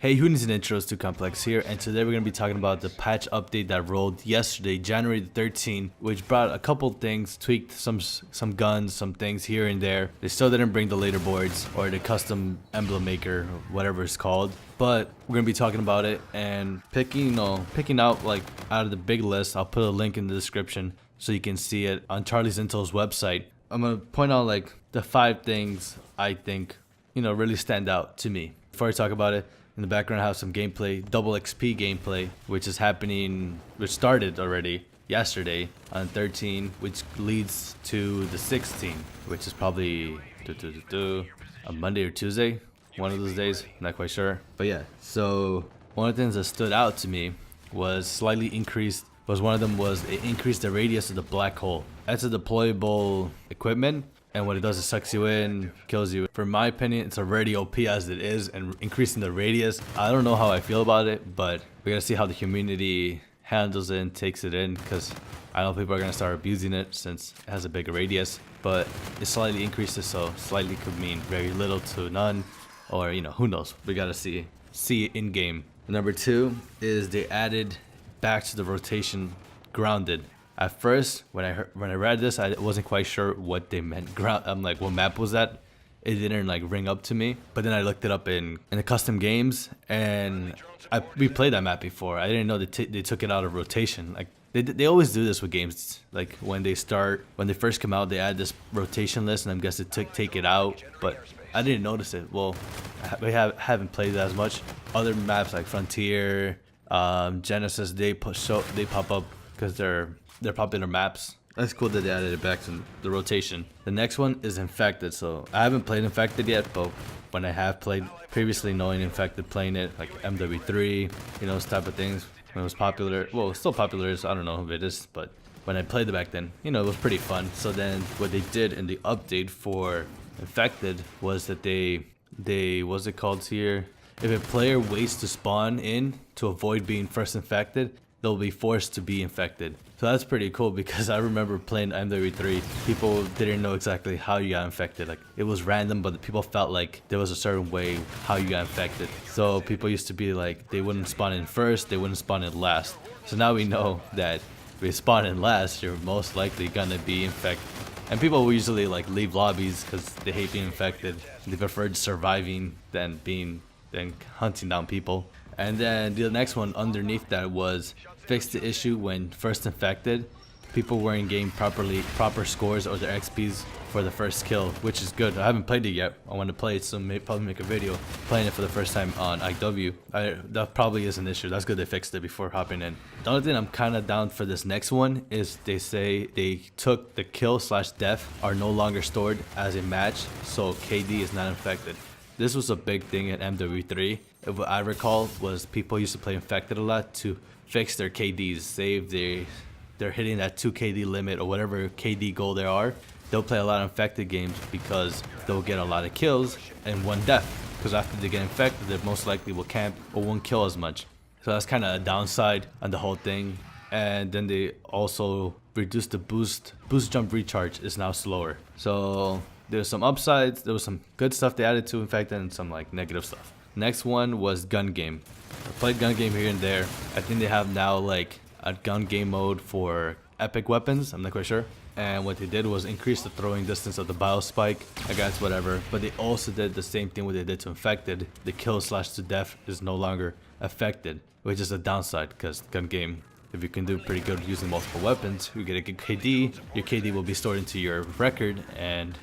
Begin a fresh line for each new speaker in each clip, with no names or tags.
Hey, who needs an intro? It's Tookomplex here, and today we're going to be talking about the patch update that rolled yesterday, January the 13th, which brought a couple things, tweaked some guns, some things here and there. They still didn't bring the leaderboards or the custom emblem maker, whatever it's called, but we're going to be talking about it and picking out like out of the big list. I'll put a link in the description so you can see it on Charlie's Intel's website. I'm going to point out like the 5 things I think, really stand out to me. Before I talk about it, in the background I have some gameplay, double XP gameplay, which started already yesterday on 13, which leads to the 16, which is probably a Monday or Tuesday, one of those days, not quite sure. But yeah, so one of the things that stood out to me was it increased the radius of the black hole. That's a deployable equipment, and what it does is sucks you in, kills you. For my opinion, it's already OP as it is, and increasing the radius, I don't know how I feel about it, but we gotta see how the community handles it and takes it in, because I know people are gonna start abusing it since it has a bigger radius. But it slightly increases, so slightly could mean very little to none, or who knows. We gotta see it in game. Number 2 is they added back to the rotation grounded. At first, when I read this, I wasn't quite sure what they meant. I'm like, what map was that? It didn't like ring up to me. But then I looked it up in the custom games, and we played that map before. I didn't know they took it out of rotation. Like they always do this with games. Like when they first come out, they add this rotation list, and I'm guessing take it out. But I didn't notice it. Well, we haven't played it as much. Other maps like Frontier, Genesis, they pop up because they're popular maps. That's cool that they added it back to the rotation. The next one is Infected. So I haven't played Infected yet, but when I have played previously, knowing Infected, playing it like MW3, those type of things, when it was popular. Well, it's still popular, so I don't know if it is, but when I played it back then, it was pretty fun. So then what they did in the update for Infected was that they what's it called here? If a player waits to spawn in to avoid being first infected, they'll be forced to be infected. So that's pretty cool, because I remember playing MW3, people didn't know exactly how you got infected. Like it was random, but people felt like there was a certain way how you got infected. So people used to be like, they wouldn't spawn in first, they wouldn't spawn in last. So now we know that if you spawn in last, you're most likely gonna be infected. And people will usually like leave lobbies because they hate being infected. They prefer surviving than hunting down people. And then the next one underneath that was fix the issue when first infected. People weren't getting proper scores or their XPs for the first kill, which is good. I haven't played it yet. I want to play it, so probably make a video playing it for the first time on IW. That probably is an issue. That's good they fixed it before hopping in. The only thing I'm kind of down for this next one is they say they took the kill/death are no longer stored as a match, so KD is not infected. This was a big thing at MW3. What I recall was people used to play Infected a lot to fix their KDs. Say if they're hitting that 2 KD limit or whatever KD goal there are, they'll play a lot of Infected games because they'll get a lot of kills and 1 death. Because after they get infected, they most likely will camp or won't kill as much. So that's kind of a downside on the whole thing. And then they also reduced the boost jump recharge is now slower. So there's some upsides, there was some good stuff they added to Infected and some like negative stuff. Next one was gun game. I played gun game here and there. I think they have now like a gun game mode for epic weapons. I'm not quite sure. And what they did was increase the throwing distance of the biospike against whatever. But they also did the same thing what they did to Infected. The kill/to-death is no longer affected, which is a downside because gun game, if you can do pretty good using multiple weapons, you get a good KD. Your KD will be stored into your record and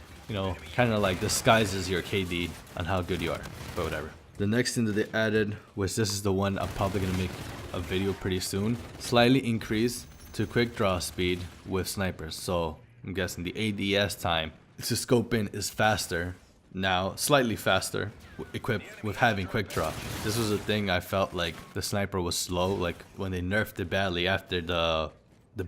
kind of like disguises your KD on how good you are, but whatever. The next thing that they added was, this is the one I'm probably going to make a video pretty soon. Slightly increase to quick draw speed with snipers. So I'm guessing the ADS time to scope in is faster now, slightly faster, equipped with having quick draw. This was a thing I felt like the sniper was slow, like when they nerfed it badly after the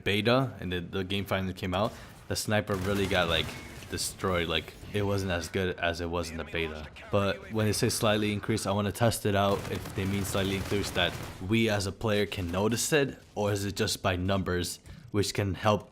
beta and the game finally came out. The sniper really got like destroyed. Like it wasn't as good as it was in the beta. But when they say slightly increase, I want to test it out if they mean slightly increase that we as a player can notice it, or is it just by numbers, which can help,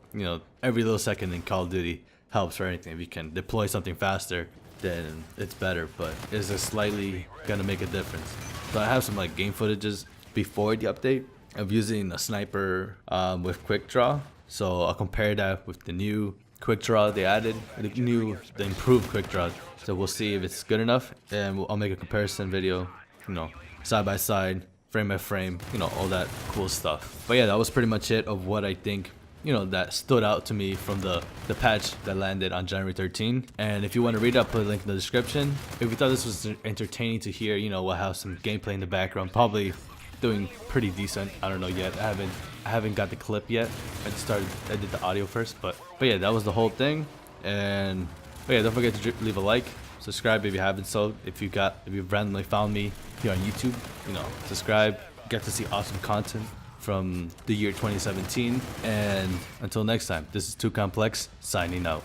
every little second in Call of Duty helps for anything. If you can deploy something faster, then it's better. But is it slightly gonna make a difference? So I have some like game footages before the update of using a sniper with quick draw. So I'll compare that with the new quick draw they added, the improved quick draw. So we'll see if it's good enough, and I'll make a comparison video, you know, side by side, frame by frame, you know, all that cool stuff. But yeah, that was pretty much it of what I think, you know, that stood out to me from the patch that landed on January 13. And if you want to read up, put a link in the description. If you thought this was entertaining to hear, you know, we'll have some gameplay in the background, probably doing pretty decent. I don't know yet. I haven't got the clip yet. I did the audio first, but yeah, that was the whole thing. And but yeah, don't forget to leave a like, subscribe if you haven't. So if you've randomly found me here on YouTube, you know, subscribe. Get to see awesome content from the year 2017. And until next time, this is Tookomplex signing out.